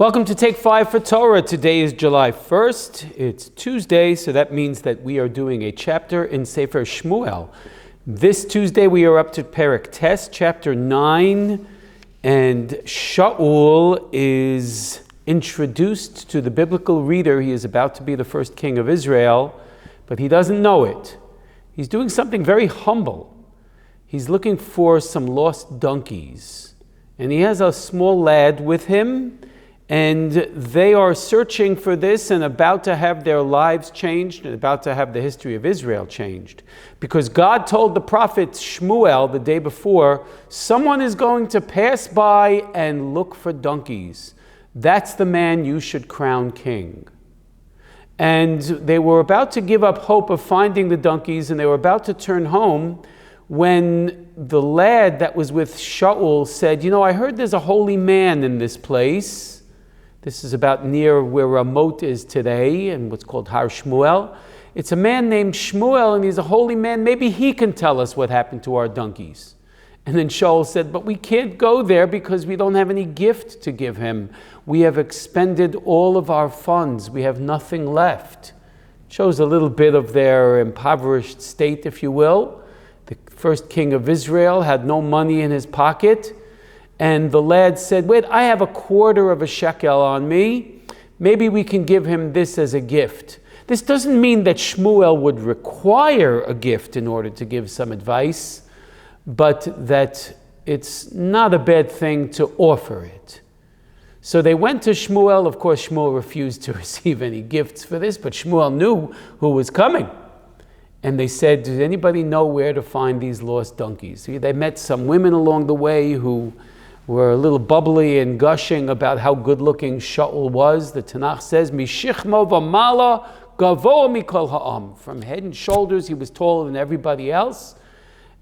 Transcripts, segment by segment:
Welcome to Take 5 for Torah. Today is July 1st. It's Tuesday, so that means that we are doing a chapter in Sefer Shmuel. This Tuesday we are up to Perek Tes, chapter 9, and Shaul is introduced to the biblical reader. He is about to be the first king of Israel, but he doesn't know it. He's doing something very humble. He's looking for some lost donkeys, and he has a small lad with him, and they are searching for this and about to have their lives changed and about to have the history of Israel changed. Because God told the prophet Shmuel the day before, someone is going to pass by and look for donkeys. That's the man you should crown king. And they were about to give up hope of finding the donkeys, and they were about to turn home when the lad that was with Shaul said, I heard there's a holy man in this place. This is about near where Ramot is today and what's called Har Shmuel. It's a man named Shmuel, and he's a holy man. Maybe he can tell us what happened to our donkeys. And then Shaul said, but we can't go there because we don't have any gift to give him. We have expended all of our funds. We have nothing left. Shows a little bit of their impoverished state, if you will. The first king of Israel had no money in his pocket. And the lad said, wait, I have a quarter of a shekel on me. Maybe we can give him this as a gift. This doesn't mean that Shmuel would require a gift in order to give some advice, but that it's not a bad thing to offer it. So they went to Shmuel. Of course, Shmuel refused to receive any gifts for this, but Shmuel knew who was coming. And they said, does anybody know where to find these lost donkeys? They met some women along the way who were a little bubbly and gushing about how good-looking Shaul was. The Tanakh says, Mishichmo v'mala gavoa mikol ha'am. From head and shoulders, he was taller than everybody else.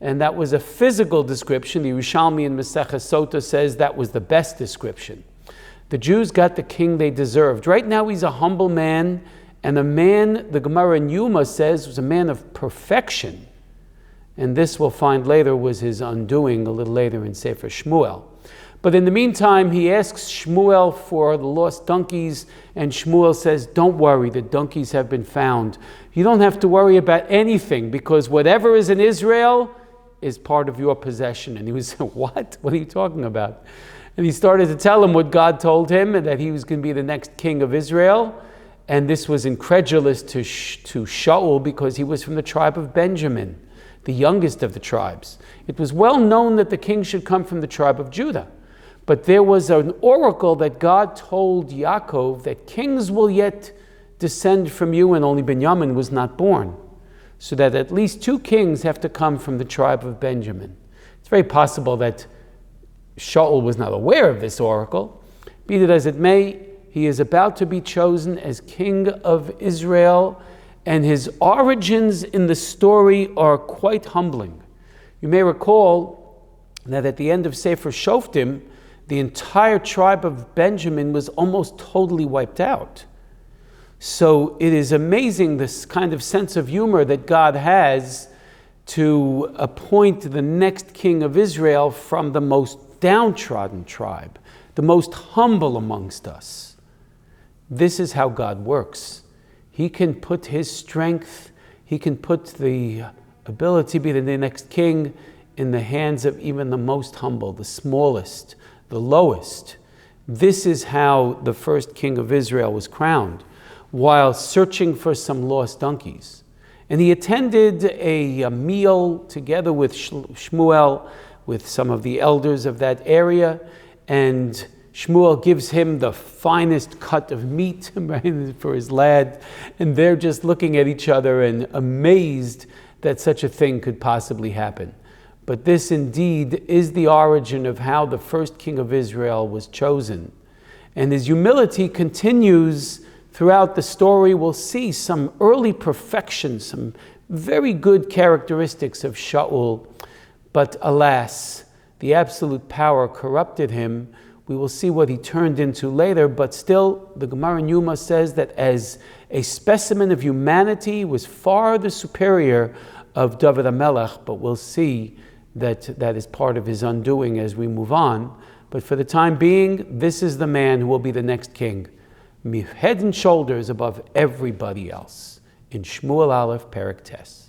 And that was a physical description. The Yerushalmi in Maseches Sota says that was the best description. The Jews got the king they deserved. Right now, he's a humble man, and a man, the Gemara in Yuma says, was a man of perfection. And this we'll find later was his undoing a little later in Sefer Shmuel. But in the meantime, he asks Shmuel for the lost donkeys, and Shmuel says, don't worry, the donkeys have been found. You don't have to worry about anything, because whatever is in Israel is part of your possession. And he was, what? What are you talking about? And he started to tell him what God told him, and that he was going to be the next king of Israel. And this was incredulous to Shaul, because he was from the tribe of Benjamin, the youngest of the tribes. It was well known that the king should come from the tribe of Judah. But there was an oracle that God told Yaakov that kings will yet descend from you, and only Benjamin was not born. So that at least 2 kings have to come from the tribe of Benjamin. It's very possible that Shaul was not aware of this oracle. Be it as it may, he is about to be chosen as king of Israel, and his origins in the story are quite humbling. You may recall that at the end of Sefer Shoftim, the entire tribe of Benjamin was almost totally wiped out. So it is amazing, this kind of sense of humor that God has to appoint the next king of Israel from the most downtrodden tribe, the most humble amongst us. This is how God works. He can put his strength, he can put the ability to be the next king in the hands of even the most humble, the smallest, the lowest. This is how the first king of Israel was crowned, while searching for some lost donkeys. And he attended a meal together with Shmuel, with some of the elders of that area, and Shmuel gives him the finest cut of meat for his lad, and they're just looking at each other and amazed that such a thing could possibly happen. But this indeed is the origin of how the first king of Israel was chosen. And his humility continues throughout the story. We'll see some early perfection, some very good characteristics of Shaul. But alas, the absolute power corrupted him. We will see what he turned into later, but still the Gemara in Yuma says that as a specimen of humanity was far the superior of David HaMelech, but we'll see that is part of his undoing as we move on. But for the time being, this is the man who will be the next king, head and shoulders above everybody else. In Shmuel Aleph, Perek Tes.